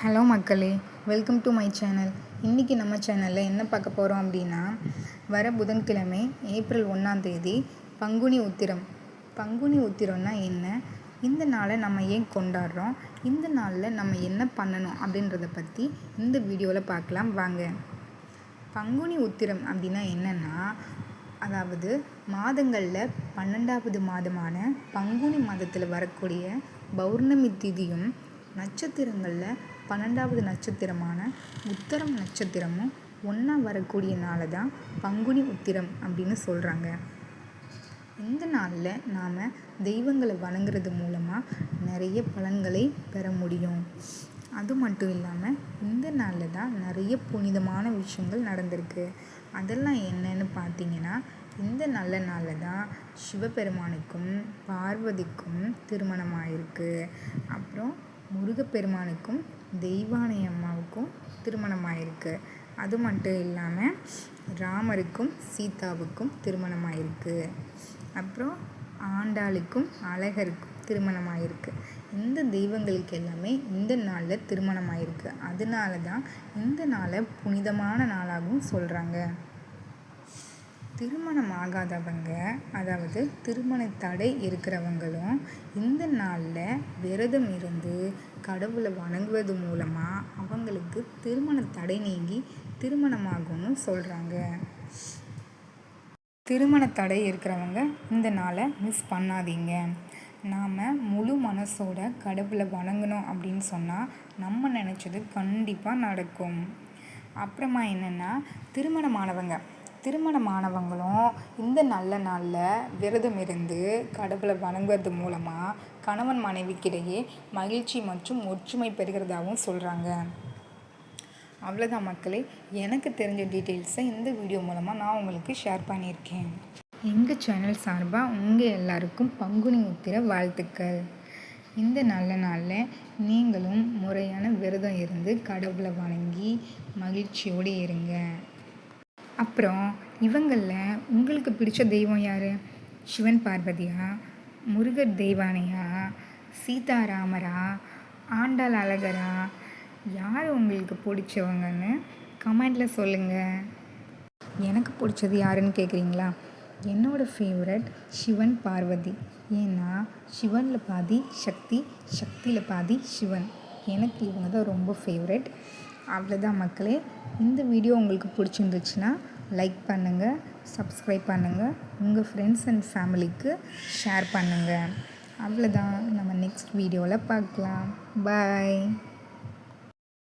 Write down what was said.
Hello மக்களே, welcome to my channel. இன்றைக்கி நம்ம சேனலில் என்ன பார்க்க போகிறோம் அப்படின்னா, வர புதன்கிழமை ஏப்ரல் 1 பங்குனி உத்திரம். பங்குனி உத்திரம்னா என்ன, இந்த நாளை நம்ம ஏன் கொண்டாடுறோம், இந்த நாளில் நம்ம என்ன பண்ணணும் அப்படின்றத பற்றி இந்த வீடியோவில் பார்க்கலாம் வாங்க. பங்குனி உத்திரம் அப்படின்னா என்னென்னா, அதாவது மாதங்களில் 12வது மாதமான பங்குனி மாதத்தில் வரக்கூடிய பௌர்ணமி திதியும் நட்சத்திரங்களில் 12வது நட்சத்திரமான உத்தரம் நட்சத்திரமும் ஒன்றா வரக்கூடிய நாளை தான் பங்குனி உத்திரம் அப்படின்னு சொல்கிறாங்க. இந்த நாளில் நாம் தெய்வங்களை வணங்குறது மூலமாக நிறைய பலன்களை பெற முடியும். அது மட்டும் இல்லாமல் இந்த நாளில் தான் நிறைய புனிதமான விஷயங்கள் நடந்திருக்கு. அதெல்லாம் என்னன்னு பார்த்தீங்கன்னா, இந்த நல்ல நாளில் தான் சிவபெருமானுக்கும் பார்வதிக்கும் திருமணம் ஆயிருக்கு. அப்புறம் முருகப்பெருமானுக்கும் தெய்வானை அம்மாவுக்கும் திருமணம் ஆயிருக்கு. அது மட்டும் இல்லாமல் ராமருக்கும் சீதாவுக்கும் திருமணம் ஆயிருக்கு. அப்புறம் ஆண்டாளுக்கும் அழகருக்கும் திருமணம் ஆயிருக்கு. இந்த தெய்வங்களுக்கு எல்லாமே இந்த நாளில் திருமணம் ஆயிருக்கு. அதனால தான் இந்த நாளை புனிதமான நாளாகவும் சொல்கிறாங்க. திருமணம் ஆகாதவங்க, அதாவது திருமண தடை இருக்கிறவங்களும் இந்த நாளில் விரதம் இருந்து கடவுளை வணங்குவது மூலமாக அவங்களுக்கு திருமண தடை நீங்கி திருமணமாகும்னு சொல்கிறாங்க. திருமண தடை இருக்கிறவங்க இந்த நாளை மிஸ் பண்ணாதீங்க. நாம் முழு மனசோட கடவுளை வணங்கணும் அப்படின்னு சொன்னால் நம்ம நினச்சது கண்டிப்பாக நடக்கும். அப்புறமா என்னென்னா, திருமணமானவங்களும் இந்த நல்ல நாளில் விரதம் இருந்து கடவுளை வணங்குறது மூலமாக கணவன் மனைவிக்கிடையே மகிழ்ச்சி மற்றும் ஒற்றுமை பெறுகிறதாகவும் சொல்கிறாங்க. அவ்வளோதான் மக்களே, எனக்கு தெரிஞ்ச டீட்டெயில்ஸை இந்த வீடியோ மூலமாக நான் உங்களுக்கு ஷேர் பண்ணியிருக்கேன். எங்கள் சேனல் சார்பாக உங்கள் எல்லாருக்கும் பங்குனி உத்திர வாழ்த்துக்கள். இந்த நல்ல நாளில் நீங்களும் முறையான விரதம் இருந்து கடவுளை வணங்கி மகிழ்ச்சியோடு இருங்க. அப்புறம் இவங்களில் உங்களுக்கு பிடிச்ச தெய்வம் யார்? சிவன் பார்வதியா, முருகர் தெய்வானையா, சீதாராமரா, ஆண்டாள் அழகரா, யார் உங்களுக்கு பிடிச்சவங்கன்னு கமெண்டில் சொல்லுங்கள். எனக்கு பிடிச்சது யாருன்னு கேட்குறீங்களா? என்னோடய ஃபேவரட் சிவன் பார்வதி. ஏன்னா சிவனில் பாதி சக்தி, சக்தியில் பாதி சிவன். எனக்கு இவங்க தான் ரொம்ப ஃபேவரட். அவ்வளோதான் மக்களே, இந்த வீடியோ உங்களுக்கு பிடிச்சிருந்துச்சுன்னா லைக் பண்ணுங்கள், சப்ஸ்கிரைப் பண்ணுங்கள், உங்கள் ஃப்ரெண்ட்ஸ் அண்ட் ஃபேமிலிக்கு ஷேர் பண்ணுங்கள். அவ்வளோதான், நம்ம நெக்ஸ்ட் வீடியோவில் பார்க்கலாம். பாய்.